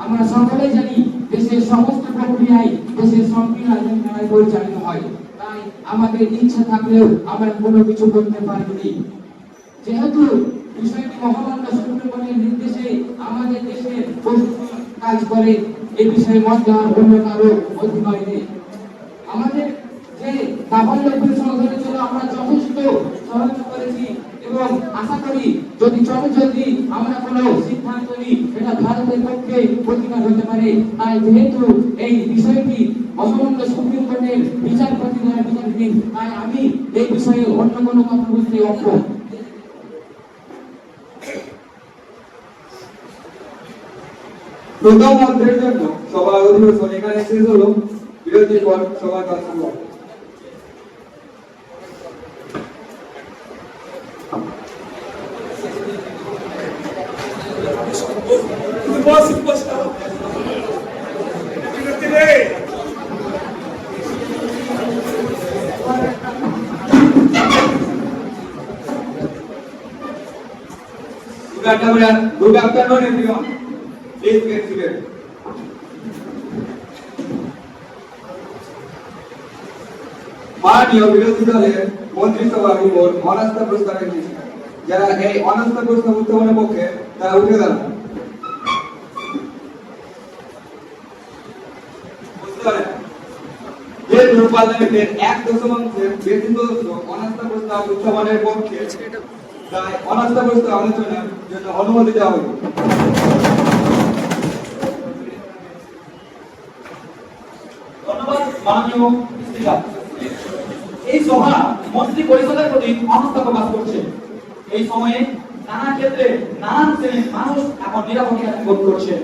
E: আমরা সকলেই জানি দেশের সমস্ত প্রক্রিয়ায় দেশের সংবিধান দ্বারা পরিচালিত হয়, তাই আমাদের ইচ্ছা থাকলেও আমরা কোনো কিছু করতে পারিনি। যেহেতু বিষয়টি মহামান্য সুপ্রিম কোর্টের নির্দেশে আমাদের দেশের প্রশাসন কাজ করে, এই বিষয়ে মত দেওয়ার অন্য কারো অধিকার নেই। আমাদের যে সাফল্য সংশোধনের জন্য আমরা যথেষ্ট সহায়তা করেছি এবং আশা করি যদি জলদি আমরা কোনো সিদ্ধান্ত নিই এটা ভারতের পক্ষে প্রতিকার হতে পারে। তাই যেহেতু এই বিষয়টি মহামান্য সুপ্রিম কোর্টের বিচারপতি দ্বারা বিচারাধীন, তাই আমি এই বিষয়ে অন্য কোনো কথা বলতে অক্ষম।
C: প্রথম অধ্যায়ের জন্য সভা অধিবেশন এখানে শেষ হলো। বিরতির পর সভার কাজ শুরু হবে। Good afternoon, everyone. Please get seated. মাননীয় বিরোধী দলের মন্ত্রিসভার উপর অনাস্থা প্রস্তাব এনেছে। যারা এই অনাস্থা প্রস্তাব উত্থাপনের পক্ষে তারা উঠে দাঁড়ান। যে পার্লামেন্টের 1/1 বেশি সদস্য অনাস্থা প্রস্তাব উত্থাপনের পক্ষে, তাই অনাস্থা প্রস্তাব আলোচনার জন্য অনুমতি দেওয়া হলো।
A: ধন্যবাদ মাননীয় স্পিকার। এই সভা মন্ত্রী পরিষদের প্রতি অনাস্থা প্রকাশ করছে। এই সময়ে নানা ক্ষেত্রে নানান শ্রেণীর মানুষ এখন নিরাপত্তা বোধ করছে।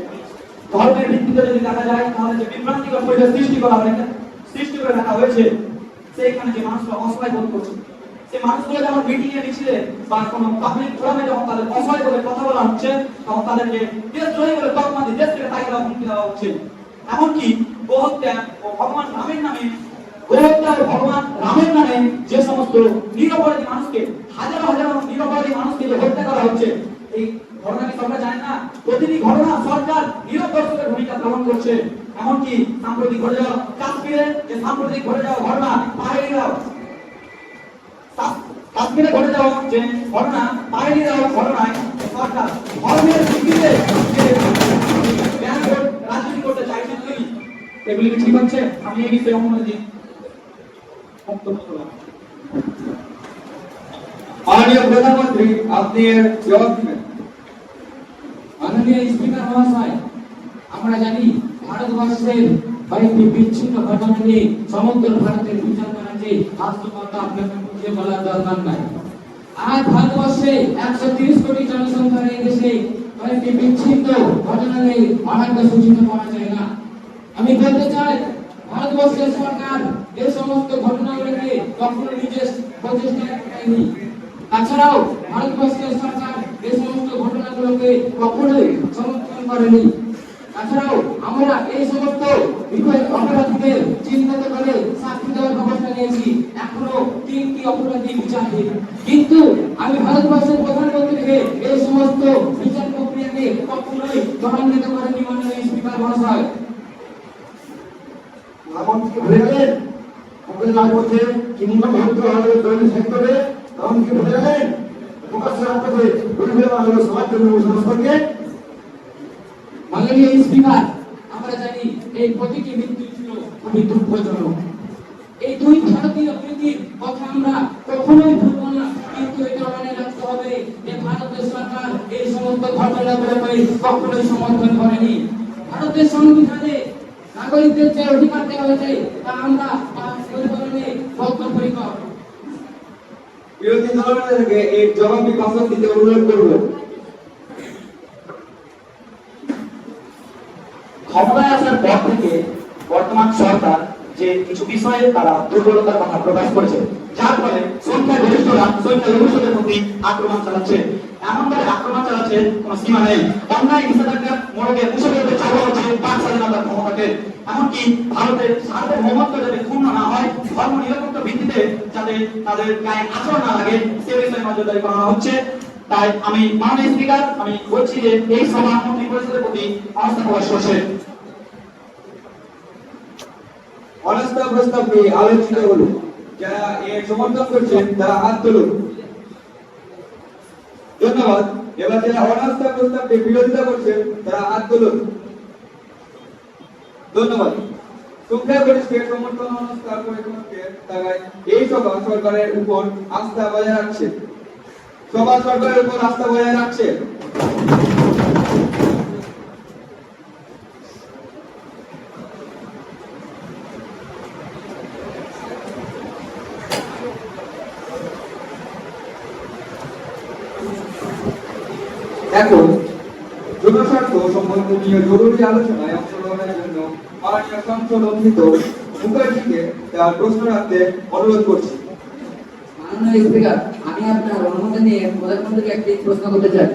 A: ধর্মের ভিত্তিতে যদি দেখা যায় তাহলে যে বিভ্রান্তিকর পরিবেশ সৃষ্টি করে রাখা হয়েছে, সেইখানে যে মানুষরা অসহায় বোধ করছে, সেই মানুষগুলো যখন মিটিং এ মিছিলে বা কোনো পাবলিক ফোরামে যখন তাদের অসহায় বলে কথা বলা হচ্ছে, তখন তাদেরকে দেশদ্রোহী বলে তকমা দিয়ে দেশ থেকে তাড়িয়ে দেওয়া হুমকি দেওয়া হচ্ছে। এমনকি গোহত্যা ও ভগবান রামের নামে যে সমস্ত নিরপরাধী মানুষকে হাজার হাজার নিরপরাধী মানুষকে যে হত্যা করা হচ্ছে, এই ঘটনা কি সরকার জানে না? প্রতিটি ঘটনা সরকার নীরব দর্শকের ভূমিকা গ্রহণ করছে। এমনকি সাম্প্রতিক ঘটে যাওয়া কাশ্মীরে যে সাম্প্রতিক ঘটে যাওয়া ঘটনা পাহাড়িরাও কাশ্মীরে ঘটে যাওয়া যে ঘটনা পাহাড়িরাও ঘটনায় সরকার ধর্মের ভিত্তিতে রাজনীতি করতে চাইছেন কি? এগুলি কি ঠিক হচ্ছে? আমি এই বিষয়ে অনুমতি
C: माननीय प्रधानमंत्री আপনি এর জবাব দিবেন।
E: মাননীয় স্পিকার মহাশয়, আমরা জানি ভারতবর্ষের কয়েকটি বিচ্ছিন্ন ঘটনা নিয়ে সমগ্র ভারতের বিচার করার যে বাস্তবতা আপনাকে বুঝিয়ে বলার দরকার নাই। আজ ভারতবর্ষে 130 কোটি জনসংখ্যার এই দেশে কয়েকটি বিচ্ছিন্ন ঘটনা নিয়ে অনাগ্য সূচিত করা যায় না। আমি বলতে চাই, ভারতবর্ষের সরকার এই সমস্ত ঘটনাগুলোকে কখনো নিজের প্রচেষ্টায় ঘটায়নি। তাছাড়াও ভারতবর্ষের সরকার এই সমস্ত ঘটনাগুলোকে কখনোই সমর্থন করেনি। তাছাড়াও আমরা এই সমস্ত অপরাধীদের চিহ্নিত করে শাস্তি দেওয়ার ব্যবস্থা নিয়েছি। এখনো 3টি অপরাধী বিচারাধীন। কিন্তু আমি ভারতবর্ষের প্রধানমন্ত্রীকে এই সমস্ত বিচার প্রক্রিয়াকে কখনোই ত্বরান্বিত করেনি। মাননীয় স্পিকার মহাশয়,
H: এমনকি ভুলে গেলেন আমাদের রাজপথে কিংবা ভারতীয় দৈনিক সেক্টরে এমনকি ভুলে গেলেন প্রকাশ্যে রাজপথে বিভিন্ন মানুষের সমাজ সংস্থাকে।
E: মাননীয় স্পিকার, আমরা জানি এই প্রতিটি মৃত্যু ছিল খুবই দুঃখজনক। এই দুই ভারতীয় প্রীতির কথা আমরা কখনোই ভুলব না, কিন্তু এটা মনে রাখতে হবে যে ভারতের সরকার এই সমস্ত ঘটনাগুলোকে কখনোই সমর্থন করেনি। ভারতের সংবিধানে নাগরিকদের যে অধিকার দেওয়া হয়েছে তা আমরা পরিপালনে বদ্ধপরিকর।
C: বিরোধী দলনেতাদেরকে এর জবাবি ভাষণ দিতে অনুরোধ করব।
A: ক্ষমতায় আসার পর থেকে বর্তমান সরকার যে কিছু বিষয়ে তারা দুর্বলতার কথা প্রকাশ করেছে, যার ফলে সংখ্যাগরিষ্ঠরা সংখ্যালঘুদের প্রতি আক্রমণ চালাচ্ছে। এমনভাবে আক্রমণ চালাচ্ছে কোনো সীমা নেই। অন্যায় নিষেধাজ্ঞা মোড়কে মুছে ফেলতে চাওয়া হচ্ছে বাক স্বাধীনতার ক্ষমতাকে। এমনকি ভারতের সার্বভৌমত্ব যাতে ক্ষুণ্ণ না হয়, ধর্ম নিরপেক্ষ ভিত্তিতে যাতে তাদের গায়ে আচরণ না লাগে, সে বিষয়ে নজরদারি করা হচ্ছে। তাই আমি মাননীয় স্পিকার, আমি বলছি যে এই সভা মন্ত্রী পরিষদের প্রতি অনাস্থা প্রকাশ করছে।
C: অনাস্থা প্রস্তাব নিয়ে আলোচিত হলো। যারা এর সমর্থন করছেন তারা হাত তুলুন। ধন্যবাদ। এবার যারা অনাস্থা প্রস্তাবকে বিরোধিতা করছেন তারা হাত তুলুন। ধন্যবাদ। সংখ্যাগরিষ্ঠের সমর্থন অনাস্থা পরিপন্থী থাকায় এই সভা সরকারের উপর আস্থা বজায় রাখছে। সভা সরকারের উপর আস্থা বজায় রাখছে। এখন জনস্বার্থ সম্বন্ধীয় জরুরি আলোচনায় অংশগ্রহণের জন্য মাননীয় সংসদ অধ্যক্ষ মুখার্জিকে তার প্রশ্ন রাখতে অনুরোধ করছি।
G: মাননীয় স্পিকার, আমি আপনার অনুমতি নিয়ে প্রধানমন্ত্রীকে একটি প্রশ্ন করতে চাই।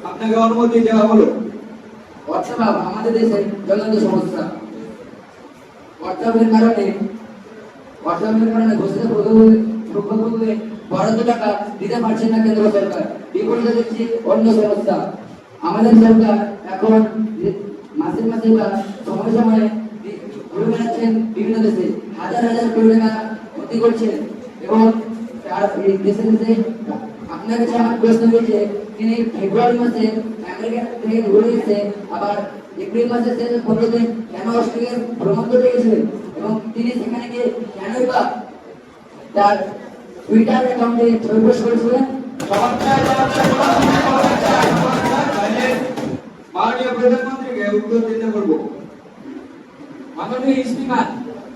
C: আপনাকে অনুমতি দেওয়া হলো।
G: অর্থাৎ আমাদের দেশের জ্বলন্ত সমস্যা। অর্থাৎের কারণে ঘোষিত প্রকল্পগুলো বরাদ্দ টাকা দিতে পারছে না কেন্দ্র সরকার। বিপরীতে দেখছি অন্য সমস্যা। আমাদের সরকার এখন মাসে মাসে বা সময় সময়ে ঘুরে বেড়াচ্ছেন বিভিন্ন দেশে, হাজার হাজার কোটি টাকা ক্ষতি করছেন এবং দেশে দেশে আপনার কাছে আমার প্রশ্ন রয়েছে, তিনি ফেব্রুয়ারি মাসে আমেরিকা থেকে ঘুরে এসে আবার এপ্রিল মাসে 15 দিন কেন অস্ট্রেলিয়ার ভ্রমণ করতে গেছিলেন এবং তিনি সেখানে গিয়ে কেনই বা তার টুইটার অ্যাকাউন্টে ছবি পোস্ট করেছিলেন?
C: মাননীয় প্রধানমন্ত্রীকে উত্তর দিতে বলবো।
E: মাননীয় স্পিকার,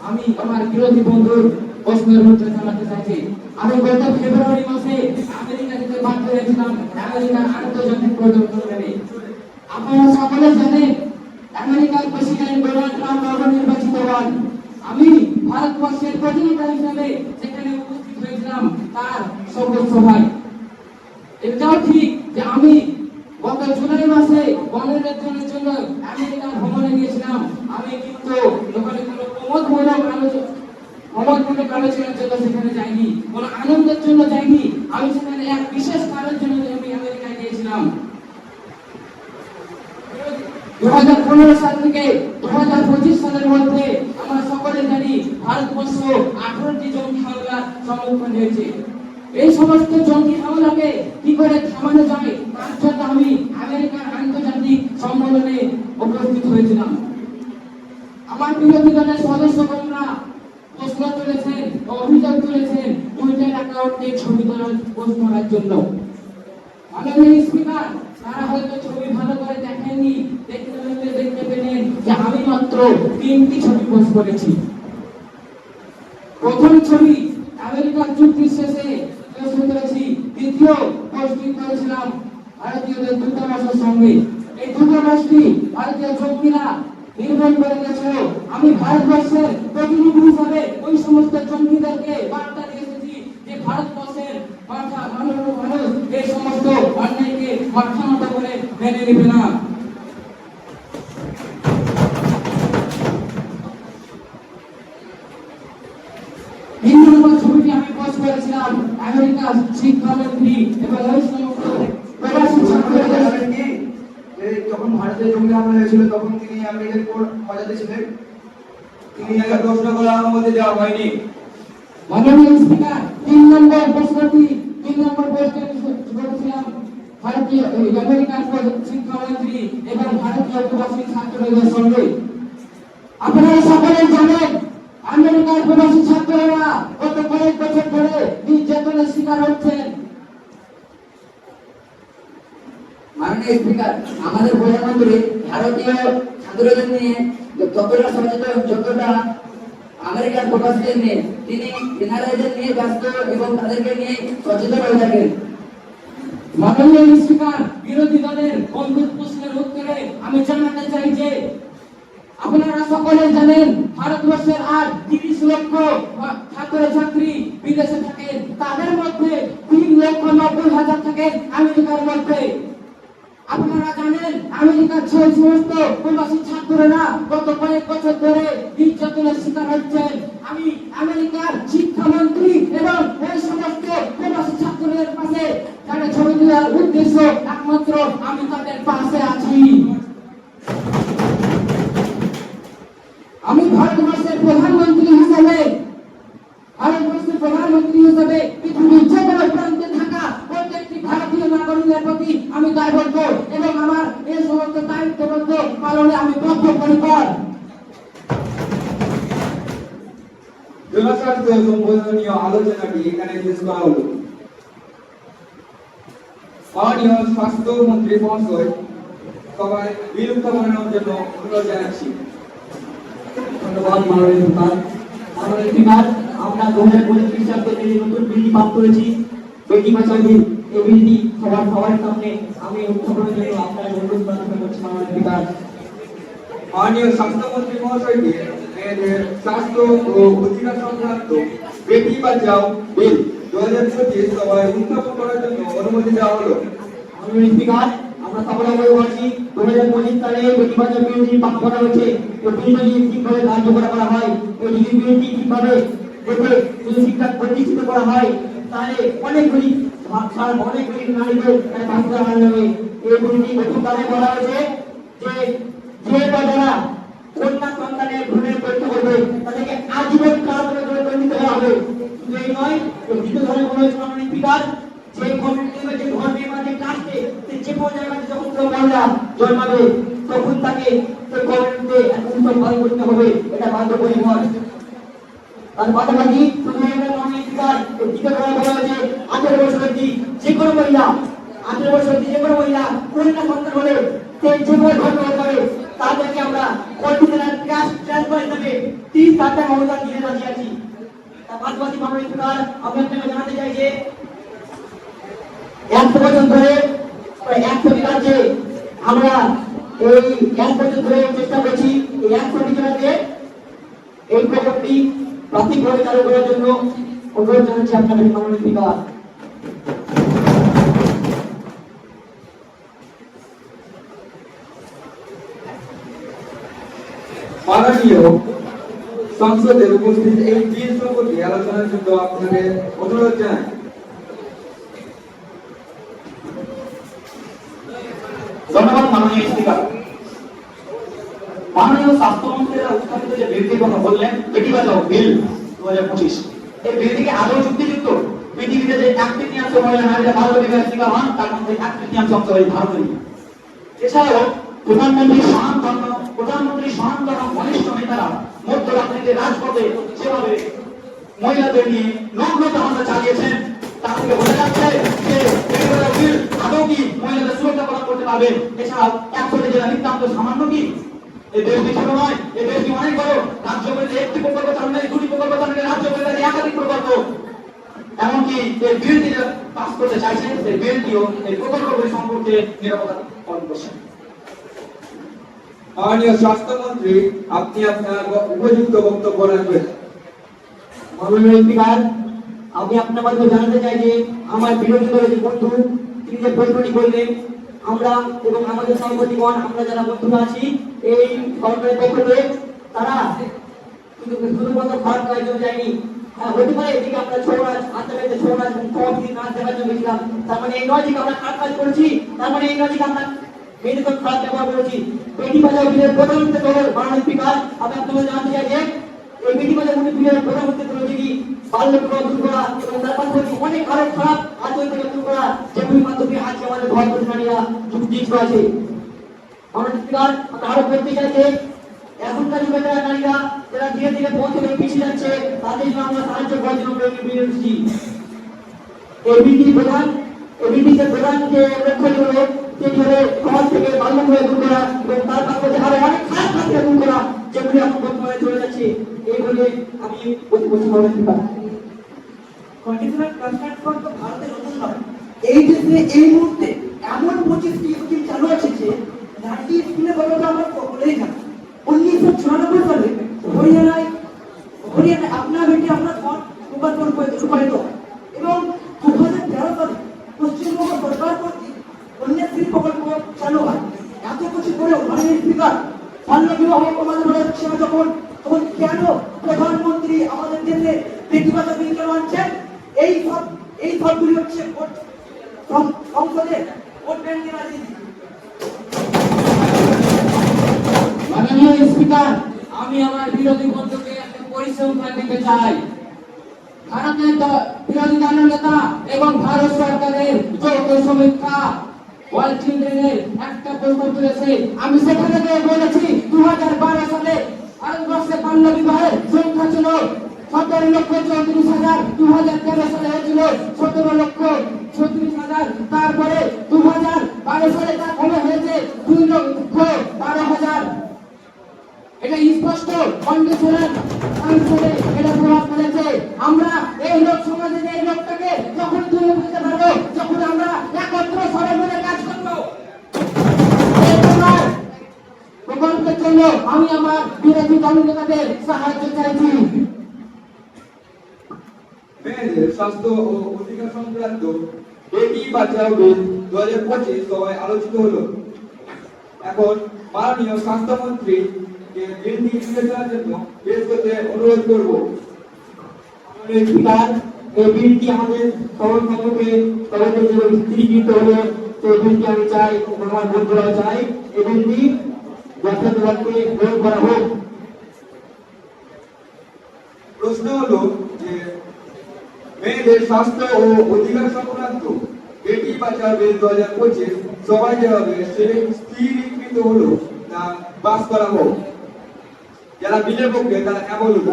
E: আমি আমার বিরোধী বন্ধুর প্রশ্নের উত্তর জানাতে চাইছি। আমি গত ফেব্রুয়ারি মাসে আমেরিকা যেতে বাধ্য হয়েছিলাম আমেরিকার আন্তর্জাতিক প্রদর্শনে। আপনারা সকলে জানেন আমেরিকার প্রেসিডেন্ট ডোনাল্ড ট্রাম্প নবনির্বাচিত হন। আমি ভারতবর্ষের প্রতিনিধি হিসেবে সেখানে উপস্থিত হয়েছিলাম তার শপথ সভায়। এটাও ঠিক যে আমি গত জুলাই মাসে 15 দিনের জন্য আমেরিকা ভ্রমণে গিয়েছিলাম। আমি কিন্তু ওখানে কোনো প্রমোদমূলক আলোচনার জন্য সেখানে যাইনি, কোনো আনন্দের জন্য যাইনি। আমি সেখানে এক বিশেষ কারণের জন্য আমি আমেরিকায় গিয়েছিলাম। 2015 সাল থেকে 2025 সালের মধ্যে আমরা সকলে জানি ভারতবর্ষ 18টি জঙ্গি হামলার সম্মুখীন হয়েছে। এই সমস্ত জঙ্গি হামলাকে কি করে থামানো যায় তার জন্য আমি আমেরিকার আন্তর্জাতিক সম্মেলনে উপস্থিত হয়েছিলাম। আমার বিরোধী দলের সদস্যগণরা প্রশ্ন তুলেছেন, অভিযোগ তুলেছেন টুইটার অ্যাকাউন্টে ছবি পোস্ট করার জন্য। মাননীয় স্পিকার, তারা হয়তো ছবি ভালো করে দেখেননি, দেখতে পেলেন যে আমি মাত্র 3টি ছবি পোস্ট করেছি। প্রথম ছবি আমেরিকার চুক্তি শেষে পোস্ট করেছি, দ্বিতীয় পোস্টিং করেছিলাম ভারতীয়দের দূতাবাসের সঙ্গে। এই দূতাবাসটি ভারতীয় জঙ্গিরা নির্মাণ করে গেছিল। আমি ভারতবর্ষের প্রতিনিধি হিসাবে ওই সমস্ত জঙ্গিদেরকে বার্তা দিয়ে এসেছি যে ভারতবর্ষের মানুষ এই সমস্ত অন্যায়কে মাথা নত করে মেনে নেবে না। তিন নম্বর ছবিটি আমি পোস্ট করেছিলাম আমেরিকার শিক্ষামন্ত্রী এবং ওই সমস্ত প্রবাসী ছাত্রদের।
H: যখন ভারতে জঙ্গি হামলা হয়েছিল তখন তিনি আমেরিকার কোন মজাতে ছিলেন?
C: তিনি আগে প্রশ্ন করার অনুমতি দেওয়া হয়নি।
E: মাননীয় স্পিকার, 3 নম্বর পোস্টে করেছিলাম ভারতীয় আমেরিকার শিক্ষামন্ত্রী এবং ভারতীয় প্রবাসী ছাত্রদের সঙ্গে। আপনারা সকলে জানেন আমেরিকার প্রবাসী ছাত্ররা গত কয়েক বছর ধরে নির্যাতনের শিকার হচ্ছেন।
G: মাননীয় স্পিকার, আমাদের প্রধানমন্ত্রী ভারতীয় ছাত্রদের নিয়ে যতটা সচেতন, যতটা আমেরিকার প্রবাসীদের নিয়ে, তিনি এনআরআইদের নিয়ে ব্যস্ত এবং তাদেরকে নিয়ে সচেতন হয়ে থাকেন।
E: মাননীয় স্পিকার, বিরোধী দলের বন্ধুর প্রশ্নের উত্তরে আমি জানাতে চাই যে আপনারা সকলে জানেন ভারতবর্ষের আর 30 লক্ষ ছাত্রছাত্রী বিদেশে থাকেন, তাদের মধ্যে 3,90,000 থাকেন আমেরিকার মধ্যে। আপনারা জানেন আমেরিকার সেই সমস্ত প্রবাসী ছাত্ররা গত কয়েক বছর ধরে নির্যাতনের শিকার হচ্ছেন। আমি আমেরিকার শিক্ষামন্ত্রী এবং এই সমস্ত প্রবাসী ছাত্রদের পাশে তাদের ছবি দেওয়ার উদ্দেশ্য একমাত্র আমি তাদের পাশে আছি। আমি ভারতবর্ষের প্রধানমন্ত্রী হিসেবে পৃথিবীর যে কোনো প্রান্তে থাকা প্রত্যেকটি ভারতীয় নাগরিকের প্রতি আমি দায়বদ্ধ এবং আমার এই সমস্ত দায়িত্ববদ্ধ পালনে আমি বদ্ধপরিকর।
C: জনস্বার্থ সম্বোধনীয় আলোচনাটি এখানে শেষ করা হলো। মাননীয় স্বাস্থ্যমন্ত্রী মহাশয় সবাই বিলুপ্ত বানানোর জন্য অনুরোধ জানাচ্ছি।
B: ধন্যবাদ মাননীয় স্পিকার। আমরা 2025 খ্রিস্টাব্দে যে নতুন বিলটি পাস করেছি, বেটি বাঁচাও বিল, এই বিলটি সবার সামনে আমি উত্থাপনের জন্য আপনার অনুরোধ প্রার্থনা করছি মাননীয় স্পিকার।
C: মাননীয় স্বাস্থ্যমন্ত্রী মহাশয়কে মেয়েদের স্বাস্থ্য ও অধিকার সংক্রান্ত বেটি বাঁচাও বিল 2025 সভায় উত্থাপন করার জন্য অনুমতি দেওয়া হলো।
B: মাননীয় স্পিকার, আমরা সকলে অবগত 2025 সালে বেটি বাঁচাও বিলটি পাস করা হয়েছে। এই বিলটি ঠিকভাবে কার্যকর করা হয়, এই বিলটি ঠিকভাবে শিক্ষা প্রতিষ্ঠিত করা হয়, তাহলে অনেকগুলি নারীদের বাঁচতে হবে। এই বিলটি নতুনভাবে বলা হয়েছে যে যারা কন্যা সন্তানের ভ্রূণের পরীক্ষা করবে তাদেরকে আজীবন কারাদণ্ডে দণ্ডিত হওয়া হবে। শুধু এই নয়, দ্বিতীয় ধরনের কোনো মাননীয় স্পিকার, যে ধর্মের মাঝে কাস্টে যে কোনো জায়গায় যখন কোনো মহিলা জন্মাবে তখন তাকে সেই গভর্নমেন্টে উত্তম ভালো করতে হবে, এটা বাধ্যবাধকতা। তার পাশাপাশি মাননীয় স্পিকার, দ্বিতীয় ধরনের বলা হয়েছে 18 বছর অবধি যে কোনো মহিলা কন্যা সন্তান হলে যে কোনো ধর্ম হতে পারে তাদেরকে আমরা কন্ডিশনাল ক্যাশ ট্রান্সফার হিসেবে 30,000 টাকা অনুদান দিতে রাজি আছি।
G: তার পাশাপাশি মাননীয় স্পিকার আমি আপনাকে জানাতে চাই যে 100 বছর ধরে প্রায় 100টি রাজ্যে আমরা এই 1 বছর ধরে চেষ্টা করছি এই 100টি জেলাতে এই প্রকল্পটি প্রাথমিকভাবে চালু করার জন্য অনুরোধ জানাচ্ছি আপনাদের মাননীয় স্পিকার।
C: মাননীয় সংসদের উপস্থিত এই বিল সম্পর্কে আলোচনার জন্য আপনাদের অনুরোধ জানাই।
H: ধন্যবাদ মাননীয় স্পিকার। মাননীয় স্বাস্থ্যমন্ত্রীরা উত্থাপিত যে বিলটির কথা বললেন, বেটি বাঁচাও বিল 2025, এই বিলটিকে আদৌ যুক্তিযুক্ত? পৃথিবীতে যে 1/3 মহিলা নারীরা বাল্য বিবাহের শিকার হন, তার মধ্যে 1/3 অংশ এই ভারতেরই। এছাড়াও প্রধানমন্ত্রী সনাতন ঘনিষ্ঠ নেতারা মধ্যরাত্রিতে রাজপথে যেভাবে মহিলাদের নিয়ে নগ্ন তামাশা চালিয়েছেন, তা থেকে বোঝা যাচ্ছে যে এই বিল আদৌ কি মহিলাদের সুরক্ষা প্রদান করতে পারবে। এছাড়াও 100টি জেলা নিতান্ত সামান্য কি? এই দেশটি ছোট নয়, এই দেশটি অনেক বড়। রাজ্যগুলিতে একটি প্রকল্প চালু নেই, 2টি প্রকল্প চালু নেই, রাজ্যগুলিতে একাধিক প্রকল্প। এমনকি এই বিলটি পাস করতে চাইছেন, সেই বিলটিও এই প্রকল্পগুলি সম্পর্কে নিরাপত্তা পালন করছেন।
C: মাননীয় স্বাস্থ্যমন্ত্রী, আপনি আপনার উপযুক্ত বক্তব্য রাখবেন।
G: মাননীয় স্পিকার, আমি আপনার মাধ্যমে জানাতে চাই যে আমার বিরোধী দলের যে বন্ধু তিনি যে প্রশ্নটি করলেন, আমরা এবং আমাদের সহকর্মীগণ আমরা যারা বন্ধুরা আছি এই সরকারের পক্ষ থেকে, তারা কিন্তু শুধুমাত্র খারাপ করার জন্য যায়নি। হ্যাঁ, হতে পারে এদিকে আমরা ছৌ নাচ, আন্তর্জাতিক ছৌ নাচ এবং ছৌ নাচ দেখার জন্য গেছিলাম, তার মানে এই নয় যে আমরা খারাপ কাজ করেছি, তার মানে এই নয় যে আমরা মেয়েদের খারাপ ব্যবহার করেছি। বেটি বাঁচাও বিলের প্রধান উদ্দেশ্য হল, মাননীয় স্পিকার আমি আপনাদের জানাতে চাই যে এই বেটি বাঁচাও বিলের প্রধান উদ্দেশ্য হচ্ছে কি বাল্য বিবাহ দূর করা এবং তার পাশাপাশি অনেক আরো খারাপ আচরণ থেকে দূর করা, যেগুলির মাধ্যমে আজকে আমাদের ভারতবর্ষের নারীরা যুক্ত আছে। মাননীয় স্পিকার, আমি আরো বলতে চাই যে এখনকার যুগে যারা নারীরা যারা ধীরে ধীরে পথ থেকে পিছিয়ে যাচ্ছে, তাদের জন্য আমরা সাহায্য করার জন্য বিল এনেছি। এই বিলটির প্রধান যে লক্ষ্য হলো সেটি হলো সমাজ থেকে বাল্য বিবাহ দূর করা এবং তার পাশাপাশি আরো অনেক খারাপ কাজ দূর করা, যেগুলি এখন বর্তমানে চলে যাচ্ছে। এই বলে আমি মাননীয় স্পিকার।
B: কন্ডিশনাল কনস্ট্রাক্ট ফর তো ভারতের নতুন নয়। এই দেশে এই মুহূর্তে এমন 25টি স্কিম চালু আছে যে নারী স্কিমের কথা আমরা বলেই না। 1994 সালে হরিয়ানায় আপনার বেটি আপনার ঘর রূপায়িত এবং 2013 সালে পশ্চিমবঙ্গ সরকার কর্তৃক কন্যাশ্রী প্রকল্প চালু হয়। এত কিছু করেও মাননীয় স্পিকার, বাল্য বিবাহ কমাতে হচ্ছে না তখন কেন প্রধানমন্ত্রী আমাদের দেশে বেটি বাঁচাও বিল কেন আনছেন? এই সবগুলি হচ্ছে সংসদে ভোট ব্যাংকের রাজনীতি।
E: মাননীয় স্পিকার, আমি আমার বিরোধী বন্ধুকে একটা পরিসংখ্যান দিতে চাই। ভারতের বিরোধী দলের নেতা এবং ভারত সরকারের যৌথ সমীক্ষা ওয়ার্ল্ড চিলড্রেনের একটা প্রশ্ন তুলেছে। আমি সেখানে বলেছি 2012 সালে ভারতবর্ষে বাল্য বিবাহের সংখ্যা ছিল 17,34,000, 2013 সালে হয়েছিল 17,36,000, তারপরে 2012 সালে তা কমে হয়েছে 2,12,000। এটা স্পষ্ট কন্ডিশনাল সংসদে এটা প্রভাব ফেলেছে। আমরা এই লোক সমাজে এই লোকটাকে যখন তুলে ফেলতে পারবো, যখন আমরা একত্র সবাই মিলে কাজ করবো। প্রকল্পের জন্য আমি আমার বিরোধী দলনেতাদের সাহায্য চাইছি।
C: মেয়েদের স্বাস্থ্য ও অধিকার সংক্রান্ত বেটি বাঁচাও বিল 2025 সভায় আলোচিত হলো। এখন মাননীয় স্বাস্থ্যমন্ত্রী বিলটি বিবেচনার জন্য পেশ করতে অনুরোধ করব।
G: মাননীয় স্পিকার, এই বিলটি আমাদের সকল সকলকে সকলের জন্য স্থিরীকৃত হলো, সেই বিলটি আমি চাই আমার বন্ধুরাও চাই এই বিলটি যথাযথভাবে প্রয়োগ করা হোক।
C: প্রশ্ন হলো যে মেয়েদের স্বাস্থ্য ও অধিকার সংক্রান্ত বেটি বাঁচাও বিল 2025 সভায় যেভাবে স্থিরীকৃত হলো তা পাস করা হোক। যারা বিলের পক্ষে তারা হ্যাঁ বলুন,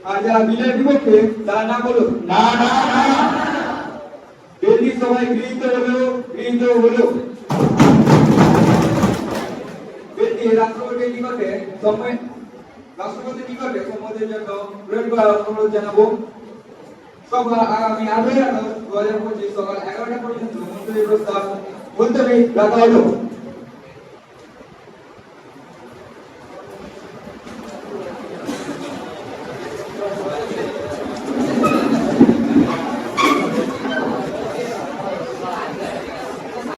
C: আর যারা বিলের বিপক্ষে তারা না বলুন।
H: না না না,
C: বিলটি সভায় গৃহীত হলো। বিলটি রাষ্ট্রপতির নিকটে রাষ্ট্রপতি নিকটে সম্মতির জন্য প্রেরণ করার অনুরোধ জানাবো। সভা আগামী 8ই আগস্ট 2025 সকাল 11টা পর্যন্ত মন্ত্রী প্রস্তাব মুলতবি রাখা হলো।